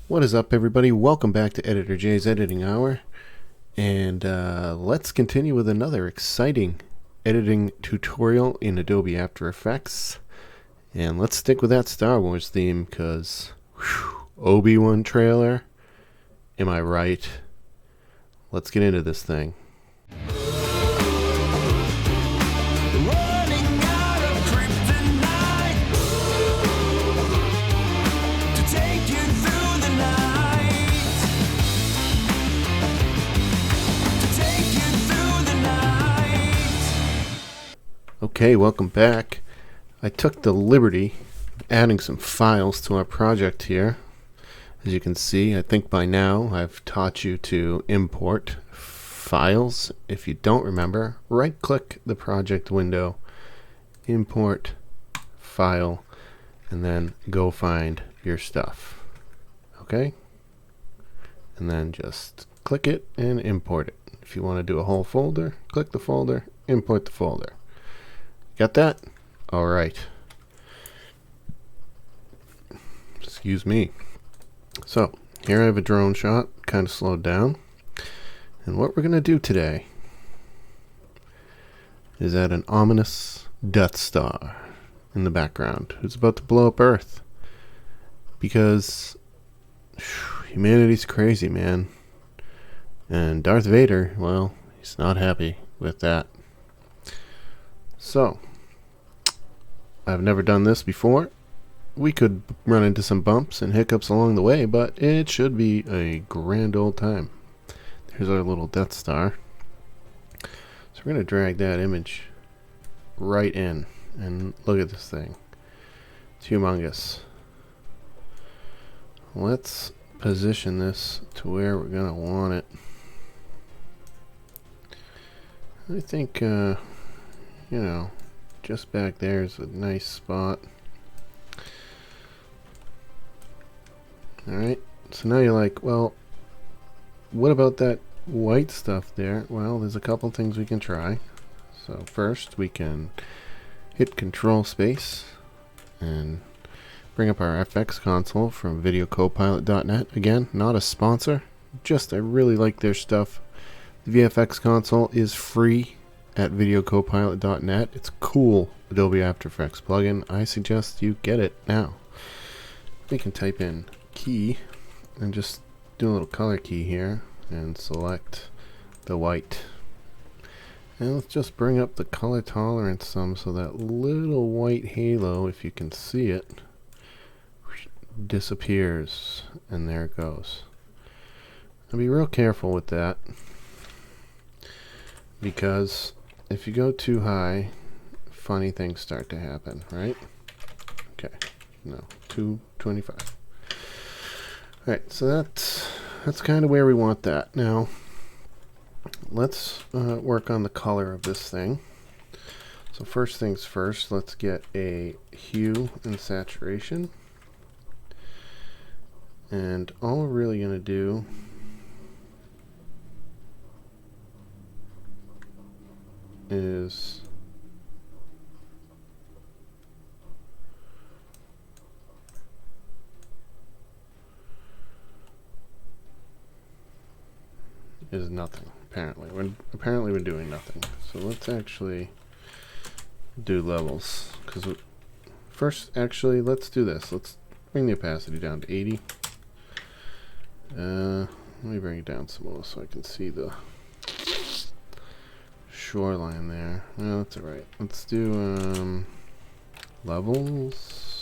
What is up, everybody? Welcome back to Editor J's Editing Hour, and let's continue with another exciting editing tutorial in Adobe After Effects. And let's stick with that Star Wars theme, because Obi-Wan trailer, am I right? Let's get into this thing. Okay, welcome back. I took the liberty of adding some files to our project here. As you can see, I think by now I've taught you to import files. If you don't remember, right-click the project window, import file, and then go find your stuff. Okay? And then just click it and import it. If you want to do a whole folder, click the folder, import the folder. Got that? All right. Excuse me. So, here I have a drone shot, kind of slowed down. And what we're going to do today is add an ominous Death Star in the background who's about to blow up Earth. Because humanity's crazy, man. And Darth Vader, well, he's not happy with that. So, I've never done this before. We could run into some bumps and hiccups along the way, but it should be a grand old time. There's our little Death Star. So we're going to drag that image right in, and look at this thing. It's humongous. Let's position this to where we're going to want it. I think, you know, just back there is a nice spot. Alright, so now you're like, well, what about that white stuff there? Well, there's a couple things we can try. So first we can hit Control Space and bring up our FX console from videocopilot.net. Again, not a sponsor, just I really like their stuff. The VFX console is free at videocopilot.net. It's cool Adobe After Effects plugin. I suggest you get it now. We can type in key and just do a little color key here and select the white. And let's just bring up the color tolerance some so that little white halo, if you can see it, disappears, and there it goes. Now be real careful with that, because if you go too high, funny things start to happen, right? Okay, no, 225. Alright, so that's kind of where we want that. Now, let's work on the color of this thing. So first things first, let's get a hue and saturation. And all we're really going to do is nothing. Apparently we're doing nothing. So let's actually do levels, because first, actually, let's do this. Let's bring the opacity down to 80. Let me bring it down some more so I can see the shoreline there. No, that's alright. Let's do levels.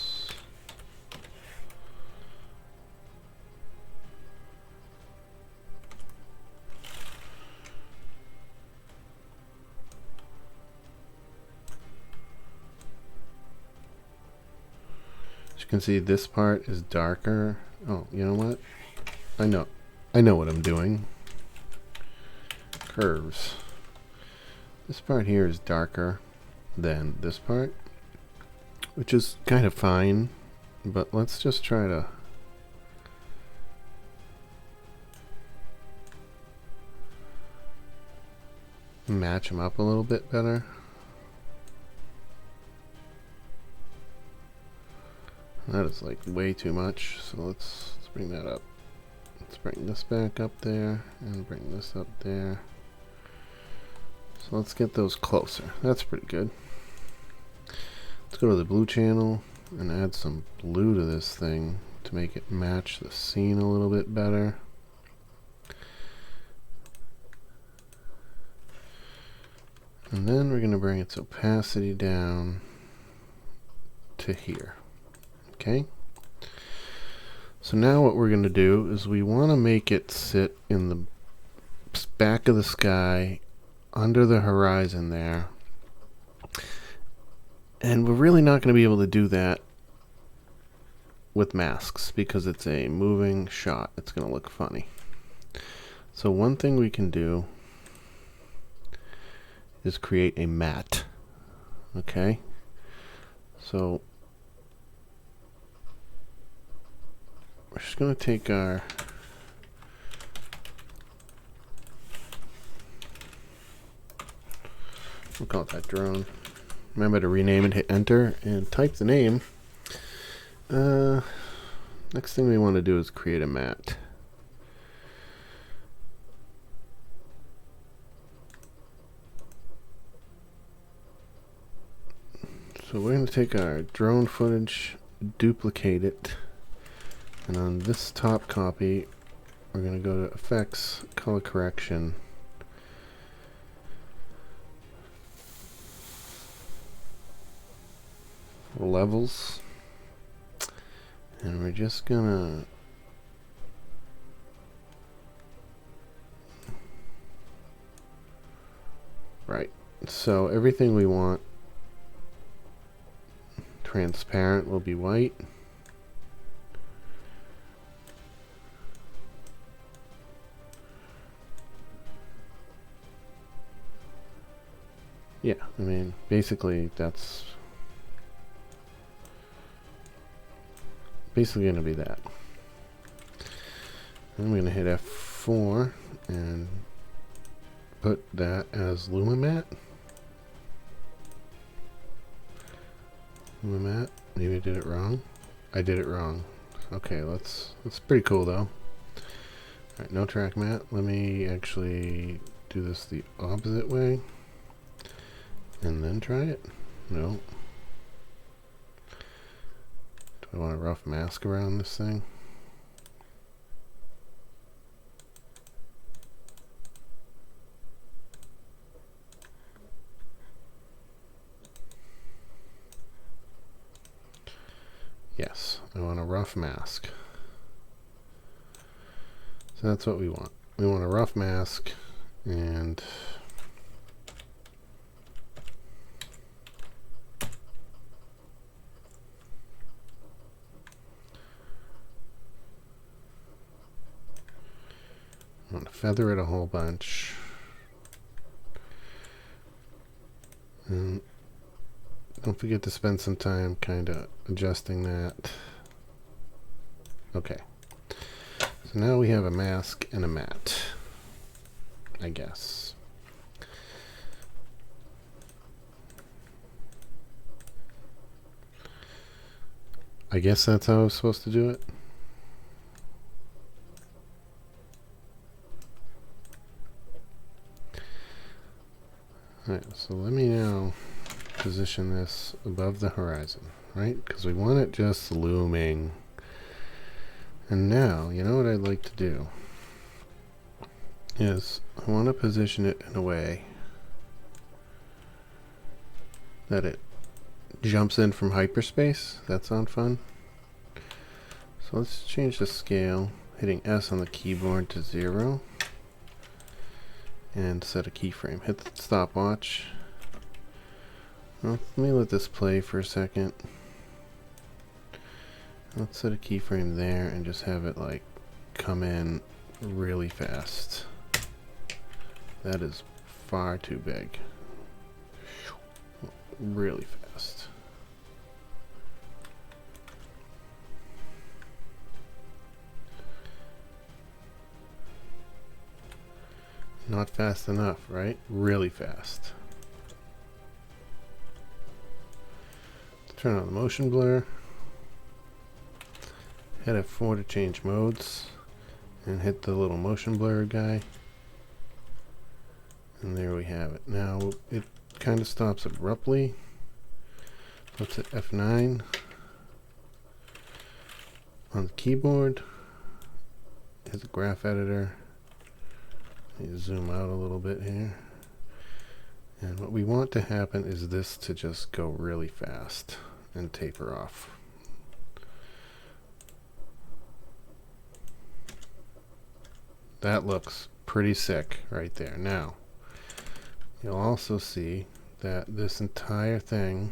As you can see, this part is darker. Oh, you know what? I know what I'm doing. Curves. This part here is darker than this part, which is kind of fine, but let's just try to match them up a little bit better. That is like way too much, so let's bring that up. Let's bring this back up there and bring this up there. So let's get those closer. That's pretty good. Let's go to the blue channel and add some blue to this thing to make it match the scene a little bit better. And then we're going to bring its opacity down to here. Okay? So now what we're going to do is we want to make it sit in the back of the sky under the horizon there. And we're really not going to be able to do that with masks because it's a moving shot. It's going to look funny. So one thing we can do is create a matte. Okay? So we're just going to take our we'll call it that drone. Remember to rename it, hit enter, and type the name. Next thing we want to do is create a matte. So we're going to take our drone footage, duplicate it, and on this top copy, we're going to go to Effects, Color Correction, Levels, and we're just gonna right. So everything we want transparent will be white. Yeah, I mean, basically that's basically going to be that. I'm going to hit F4 and put that as Lumimat. Lumimat. Maybe I did it wrong. I did it wrong. Okay, that's pretty cool though. Alright, no track matte. Let me actually do this the opposite way and then try it. No. Do I want a rough mask around this thing? Yes, I want a rough mask. So that's what we want. We want a rough mask, and I want to feather it a whole bunch. And don't forget to spend some time kind of adjusting that. Okay. So now we have a mask and a matte, I guess. I guess that's how I was supposed to do it. Alright, so let me now position this above the horizon, right? Because we want it just looming. And now, you know what I'd like to do is I want to position it in a way that it jumps in from hyperspace. That sound fun? So let's change the scale, hitting S on the keyboard to 0. And set a keyframe. Hit the stopwatch. Well, let me let this play for a second. Let's set a keyframe there and just have it like come in really fast. That is far too big. Really fast. Not fast enough, right? Really fast. Let's turn on the motion blur. Hit F4 to change modes. and hit the little motion blur guy. And there we have it. Now it kind of stops abruptly. Let's hit F9 on the keyboard. Hit the graph editor. Zoom out a little bit here. And what we want to happen is this to just go really fast and taper off. That looks pretty sick right there. Now, you'll also see that this entire thing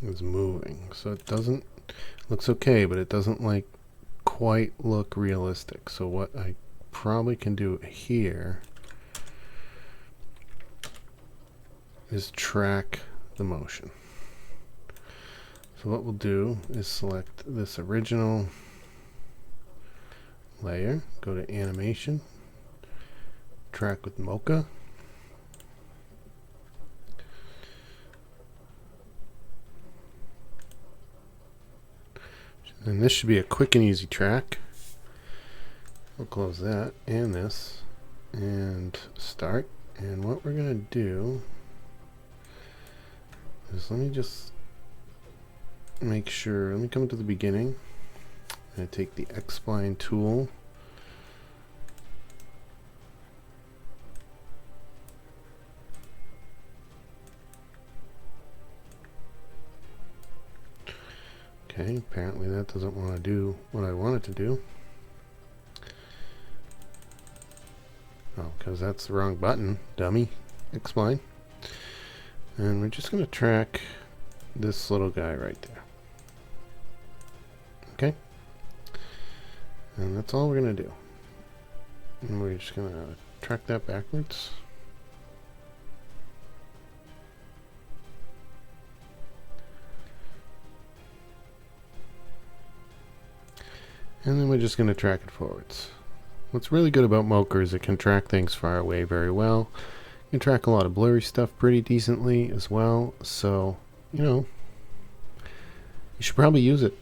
is moving. So it doesn't, looks okay, but it doesn't like quite look realistic. So what I probably can do here is track the motion. So what we'll do is select this original layer, go to animation, track with Mocha. And this should be a quick and easy track. We'll close that and this and start. And what we're going to do is let me just make sure, let me come to the beginning and take the X-spline tool. Okay, apparently that doesn't want to do what I want it to do. Oh, because that's the wrong button, dummy. X-spline. And we're just going to track this little guy right there. Okay? And that's all we're going to do. And we're just going to track that backwards. And then we're just going to track it forwards. What's really good about Mocha is it can track things far away very well. You can track a lot of blurry stuff pretty decently as well. So, you know, you should probably use it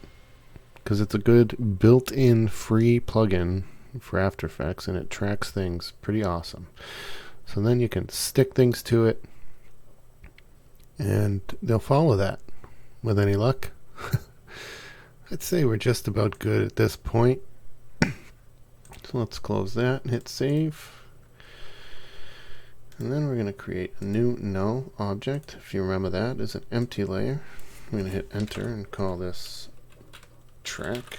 because it's a good built-in free plugin for After Effects and it tracks things pretty awesome. So then you can stick things to it and they'll follow that with any luck. I'd say we're just about good at this point. So let's close that and hit save. And then we're going to create a new null object. If you remember that is an empty layer. I'm going to hit enter and call this track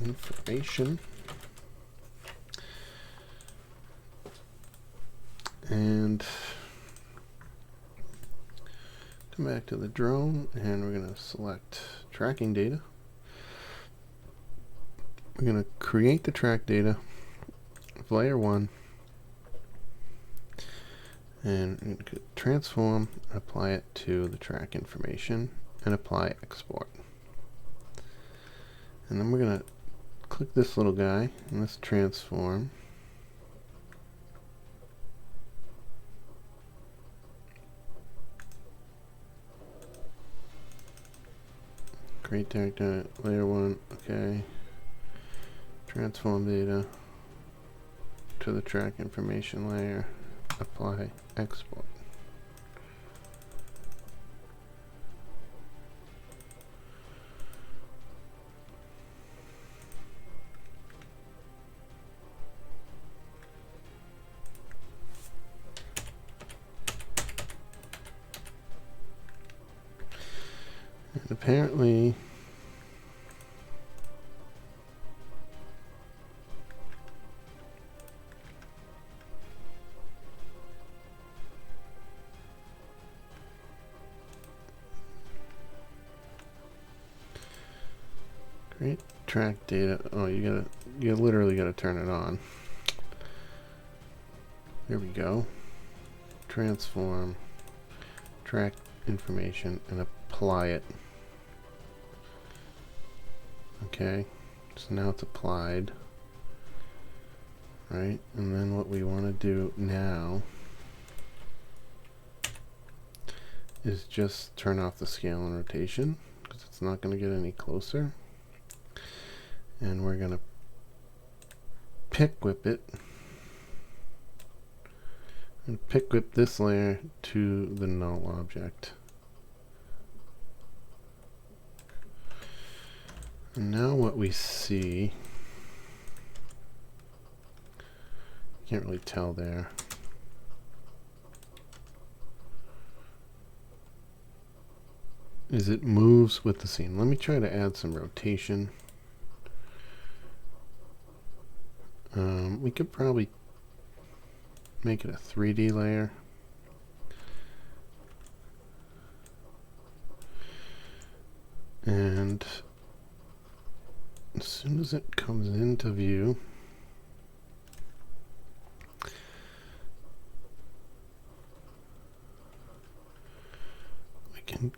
information. And come back to the drone and we're going to select tracking data. We're going to create the track data of layer 1 and we're going to transform, apply it to the track information and apply export. And then we're going to click this little guy and let's transform. Create character, layer 1, okay. Transform data to the track information layer, apply export. And apparently create track data. Oh, you literally gotta turn it on. There we go. Transform track information and apply it. Okay, so now it's applied, right? And then what we want to do now is just turn off the scale and rotation because it's not going to get any closer. And we're going to pick whip it. And pick whip this layer to the null object. And now what we see, can't really tell there. Is it moves with the scene. Let me try to add some rotation. We could probably make it a 3D layer. And as soon as it comes into view, we can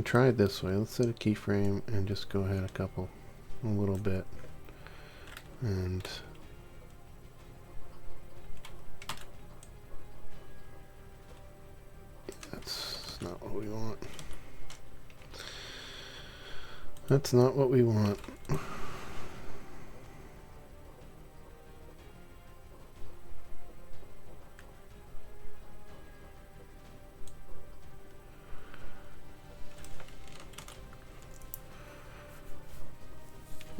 try it this way. Let's set a keyframe and just go ahead a little bit, and that's not what we want. That's not what we want.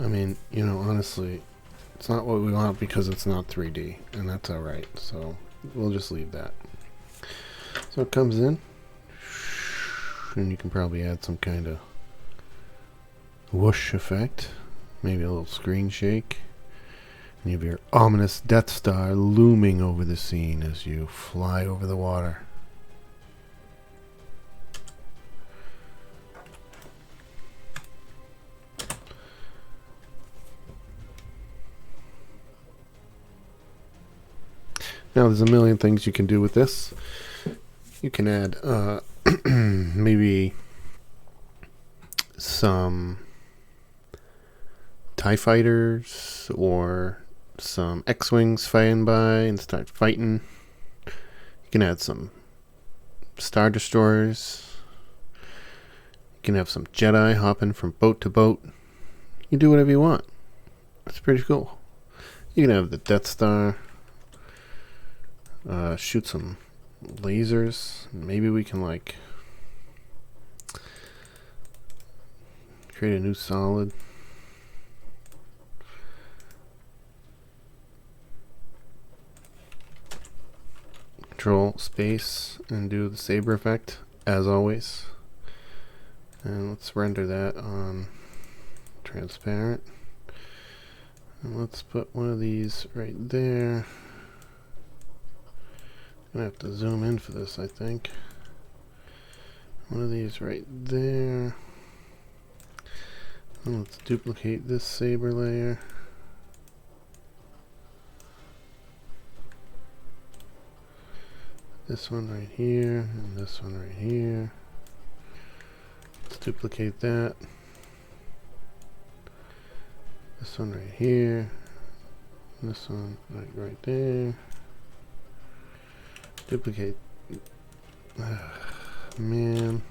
I mean, you know, honestly, it's not what we want because it's not 3D, and that's alright, so we'll just leave that. So it comes in, and you can probably add some kind of whoosh effect, maybe a little screen shake, and you have your ominous Death Star looming over the scene as you fly over the water. Now there's a million things you can do with this. You can add maybe some TIE fighters or some X-Wings flying by and start fighting. You can add some Star Destroyers. You can have some Jedi hopping from boat to boat. You can do whatever you want. It's pretty cool. You can have the Death Star. Shoot some lasers. Maybe we can like create a new solid. Control space and do the Saber effect as always. And let's render that on transparent. And let's put one of these right there. Gonna have to zoom in for this, I think. One of these right there. And let's duplicate this Saber layer. This one right here, and this one right here. Let's duplicate that. This one right here. This one right there. Duplicate. Man.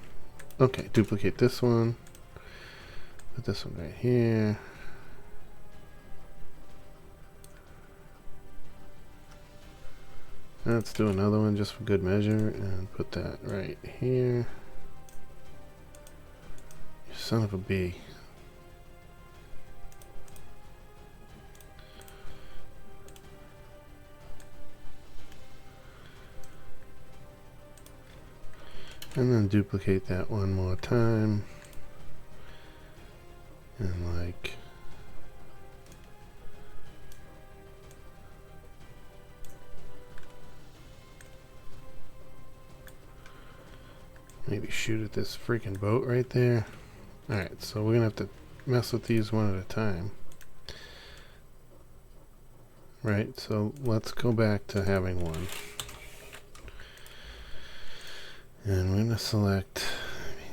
Okay, duplicate this one. Put this one right here. Let's do another one just for good measure and put that right here. You son of a bee. And then duplicate that one more time. And like maybe shoot at this freaking boat right there. Alright, so we're gonna have to mess with these one at a time. Right, so let's go back to having one. And we're going to select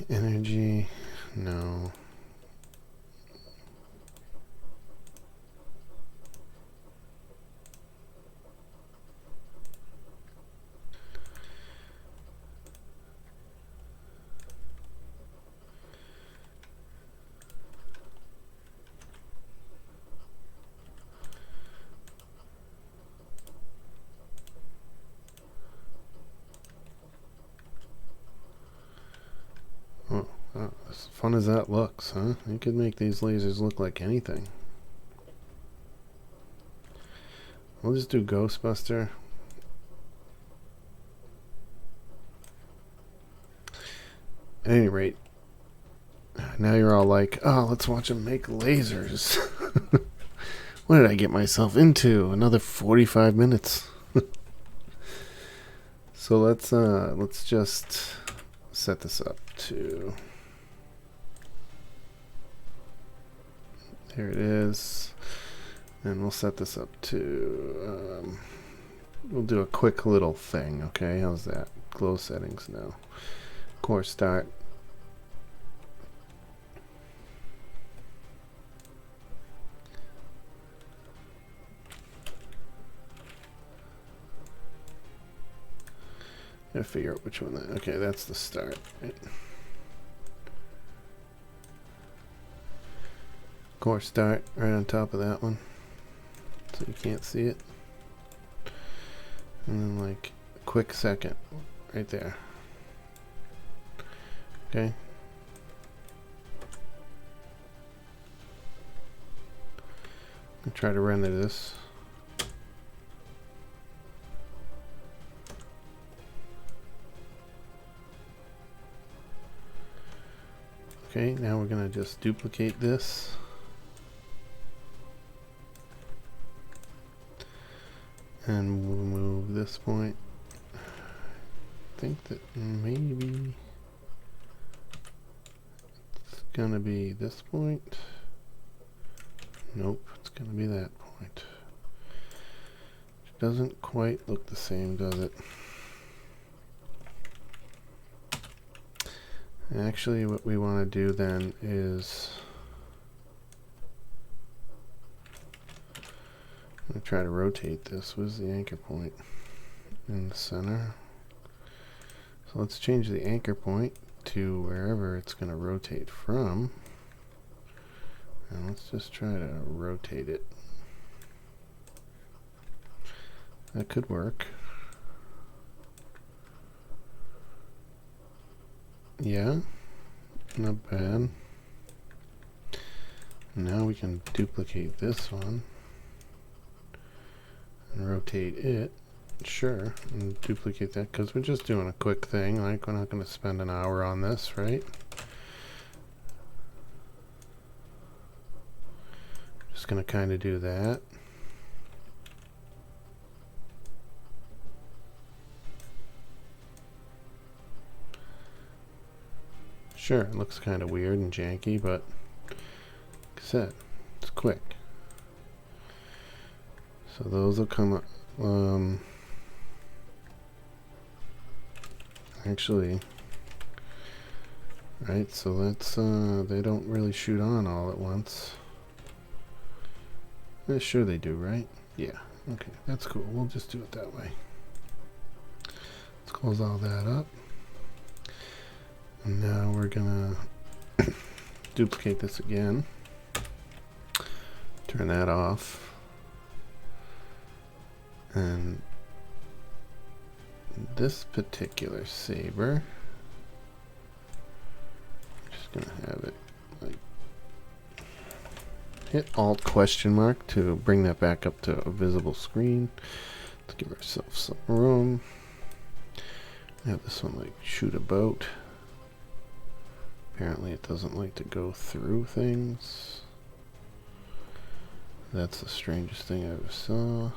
energy. No. as fun as that looks, huh? You could make these lasers look like anything. We'll just do Ghostbuster. At any rate, now you're all like, oh, let's watch them make lasers. What did I get myself into? Another 45 minutes. So let's just set this up to, there it is, and we'll set this up to, we'll do a quick little thing, okay? How's that? Glow settings now. Core start. Gotta figure out which one that. Okay, that's the start. Right. Core start right on top of that one, so you can't see it. And then like a quick second, right there. Okay. I'll try to render this. Okay, now we're going to just duplicate this. And we'll move this point. I think that maybe it's going to be this point. Nope, it's going to be that point. It doesn't quite look the same, does it? Actually, what we want to do then is I'm going to try to rotate this. Where's the anchor point? In the center. So let's change the anchor point to wherever it's going to rotate from. And let's just try to rotate it. That could work. Yeah, not bad. Now we can duplicate this one and rotate it. Sure, and duplicate that because we're just doing a quick thing. Like, we're not going to spend an hour on this, right? Just going to kind of do that. Sure, it looks kind of weird and janky, but like I said, it's quick. So those will come up. Actually, right, so let's, they don't really shoot on all at once. Sure they do, right? Yeah, okay, that's cool. We'll just do it that way. Let's close all that up. And now we're gonna duplicate this again. Turn that off. And this particular Saber, I'm just gonna have it like hit Alt question mark to bring that back up to a visible screen. Let's give ourselves some room. Have this one like shoot a boat. Apparently it doesn't like to go through things. That's the strangest thing I ever saw.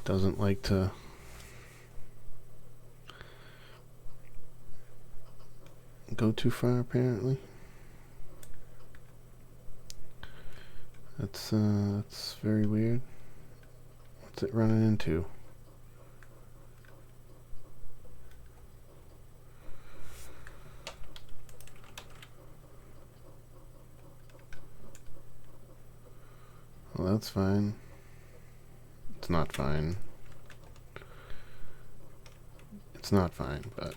Doesn't like to go too far, apparently. That's very weird. What's it running into? Well, that's fine. It's not fine. It's not fine, but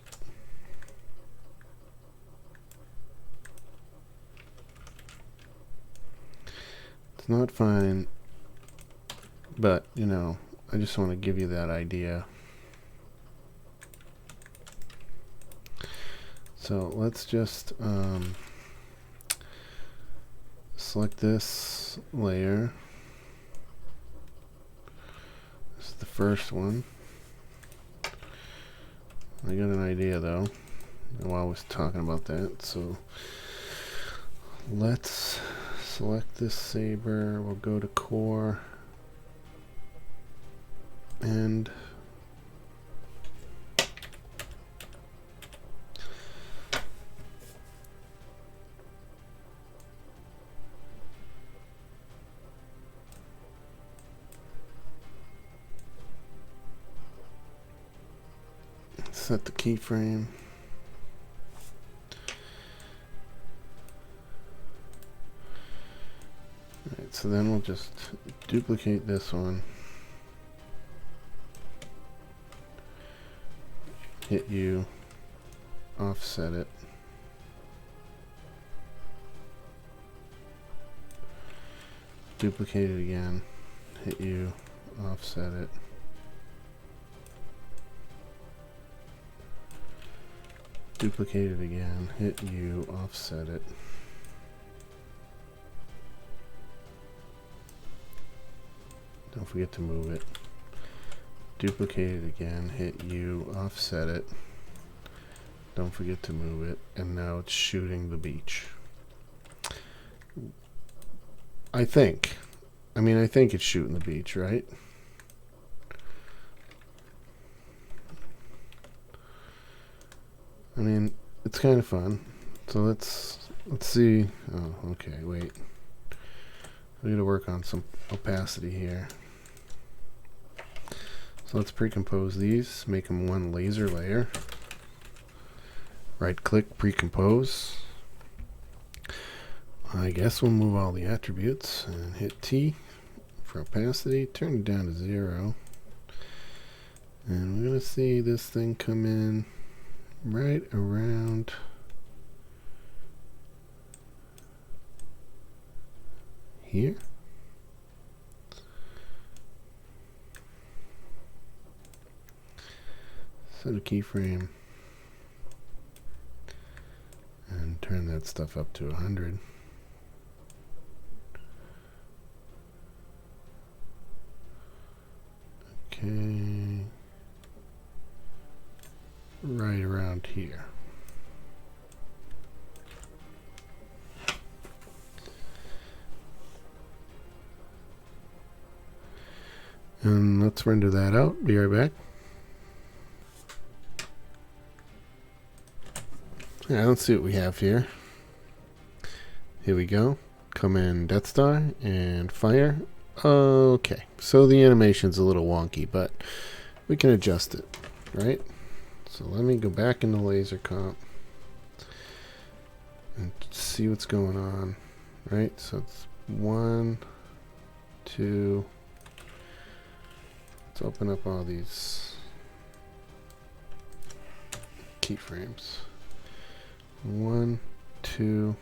it's not fine. But, you know, I just want to give you that idea. So let's just select this layer. This is the first one. I got an idea though while I was talking about that. So let's select this Saber. We'll go to core and set the keyframe. Alright, so then we'll just duplicate this one. Hit U, offset it. Duplicate it again. Hit U, offset it. Duplicate it again, hit U, offset it. Don't forget to move it. Duplicate it again, hit U, offset it. Don't forget to move it. And now it's shooting the beach. I think it's shooting the beach, right? I mean, it's kind of fun. So let's see. Oh, okay, wait. We got to work on some opacity here. So let's pre-compose these. Make them one laser layer. Right-click, pre-compose. I guess we'll move all the attributes and hit T for opacity. Turn it down to 0. And we're going to see this thing come in right around here. Set a keyframe and turn that stuff up to 100. Okay. Right around here. And let's render that out. Be right back. Yeah, let's see what we have here. Here we go. Come in Death Star and fire. Okay, so the animation's a little wonky, but we can adjust it, right? So let me go back into laser comp and see what's going on, right? So it's 1, 2. Let's open up all these keyframes. 1, 2.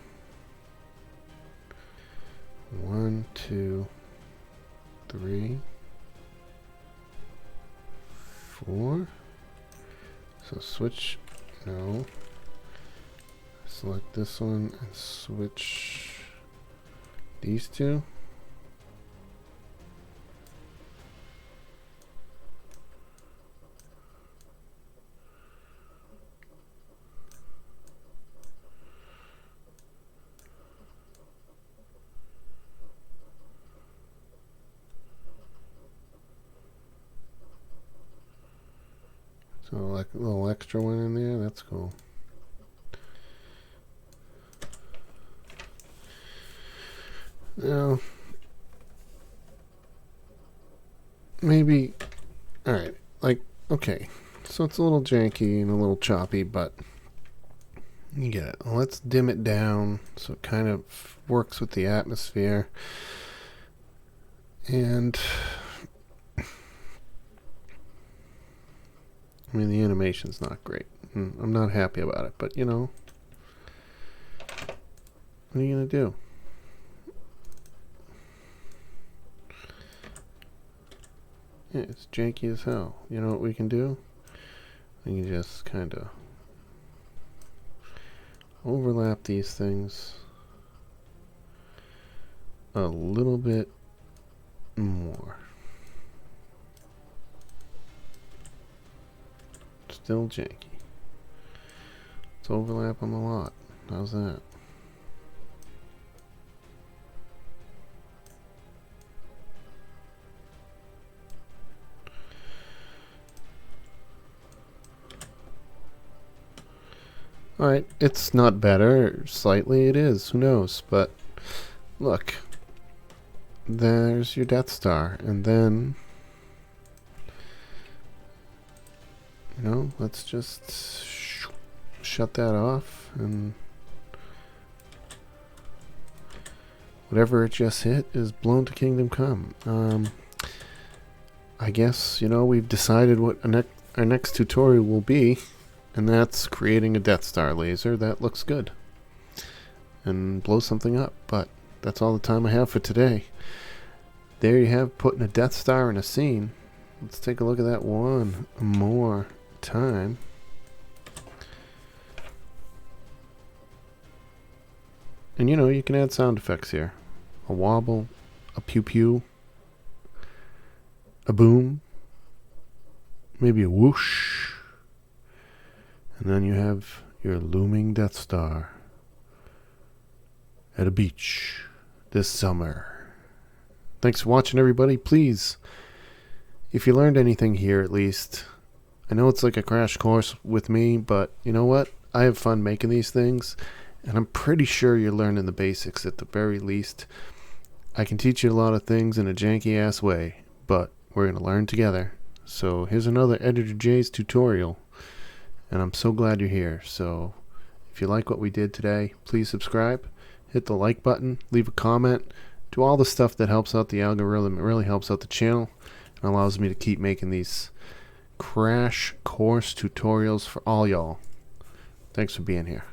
1, 2, 3, 4. So switch, no. Select this one and switch these two. So like a little extra one in there, that's cool. Now, maybe, alright, like, okay, so it's a little janky and a little choppy, but you get it. Let's dim it down so it kind of works with the atmosphere. And I mean, the animation's not great. I'm not happy about it, but you know, what are you gonna do? Yeah, it's janky as hell. You know what we can do? We can just kind of overlap these things a little bit more. Still janky. Let's overlap them a lot. How's that? Alright, it's not better. Slightly it is. Who knows? But look. There's your Death Star. And then, you know, let's just shut that off. And whatever it just hit is blown to Kingdom Come. I guess, you know, we've decided what our next tutorial will be. And that's creating a Death Star laser that looks good and blows something up. But that's all the time I have for today. There you have putting a Death Star in a scene. Let's take a look at that one more time. And you know, you can add sound effects here. A wobble, a pew pew, a boom, maybe a whoosh. And then you have your looming Death Star at a beach this summer. Thanks for watching, everybody. Please, if you learned anything here at least, I know it's like a crash course with me, but you know what? I have fun making these things, and I'm pretty sure you're learning the basics at the very least. I can teach you a lot of things in a janky-ass way, but we're going to learn together. So here's another Editor J's tutorial. And I'm so glad you're here. So if you like what we did today, please subscribe, hit the like button, leave a comment, do all the stuff that helps out the algorithm. It really helps out the channel and allows me to keep making these crash course tutorials for all y'all. Thanks for being here.